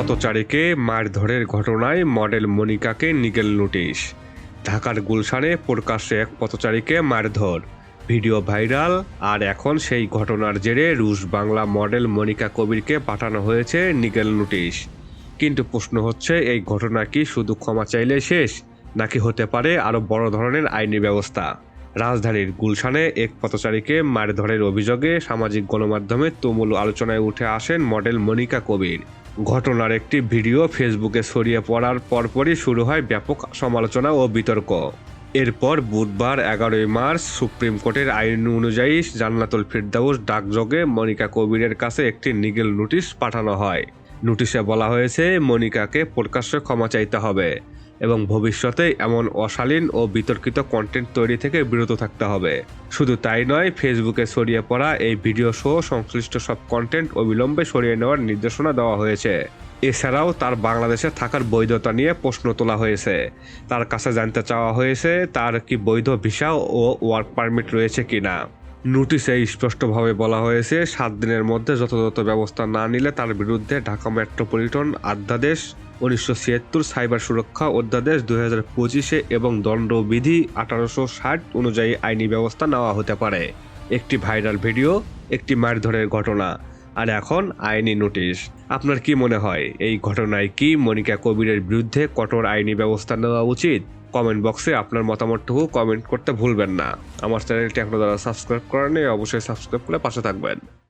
পথচারীকে মারধরের ঘটনায় model মনিকাকে Nigel notice. ঢাকার গুলশানে প্রকাশ্যে এক পথচারীকে মারধর, ভিডিও ভাইরাল। আর এখন সেই ঘটনার জেরে রুশ বাংলা মডেল মনিকা কবিরকে পাঠানো হয়েছে নিগেল নোটিশ। কিন্তু প্রশ্ন হচ্ছে, এই ঘটনা কি শুধু ক্ষমা চাইলে শেষ, নাকি হতে পারে আরও বড় ধরনের আইনি ব্যবস্থা? রাজধানীর গুলশানে এক পথচারীকে মারধরের অভিযোগে সামাজিক গণমাধ্যমে তুমুল আলোচনায় উঠে আসেন মডেল মনিকা কবির। ঘটনার একটি ভিডিও ফেসবুকে ছড়িয়ে পড়ার পরপরই শুরু হয় ব্যাপক সমালোচনা ও বিতর্ক। এরপর বুধবার 11 মার্চ সুপ্রিম কোর্টের আইন অনুযায়ী জান্নাতুল ফেরদাউস ডাকযোগে মনিকা কবিরের কাছে একটি নিগেল নোটিশ পাঠানো হয়। নোটিশে বলা হয়েছে, মনিকাকে প্রকাশ্যে ক্ষমা চাইতে হবে এবং ভবিষ্যতে এমন অশালীন ও বিতর্কিত কন্টেন্ট তৈরি থেকে বিরত থাকতে হবে। শুধু তাই নয়, ফেসবুকে ছড়িয়ে পড়া এই ভিডিও সহ সংশ্লিষ্ট সব কন্টেন্ট অবিলম্বে সরিয়ে নেওয়ার নির্দেশনা দেওয়া হয়েছে। এছাড়াও তার বাংলাদেশে থাকার বৈধতা নিয়ে প্রশ্ন তোলা হয়েছে। তার কাছে জানতে চাওয়া হয়েছে তার কি বৈধ ভিসা ও ওয়ার্ক পারমিট রয়েছে কিনা। নোটিশে স্পষ্টভাবে বলা হয়েছে, 7 দিনের মধ্যে যথাযথ ব্যবস্থা না নিলে তার বিরুদ্ধে ঢাকা মেট্রোপলিটন অধ্যাদেশ 1976, সাইবার সুরক্ষা অধ্যাদেশ 2025 এবং দণ্ডবিধি 1860 অনুযায়ী আইনি ব্যবস্থা নেওয়া হতে পারে। একটি ভাইরাল ভিডিও, একটি মারধরের ঘটনা, আর এখন আইনি নোটিশ। আপনার কি মনে হয়, এই ঘটনায় কি মনিকা কবিরের বিরুদ্ধে কঠোর আইনি ব্যবস্থা নেওয়া উচিত? কমেন্ট বক্সে আপনার মতামতটুকু কমেন্ট করতে ভুলবেন না। আমার চ্যানেলটি এখনো যারা সাবস্ক্রাইব করেননি, অবশ্যই সাবস্ক্রাইব করে পাশে থাকবেন।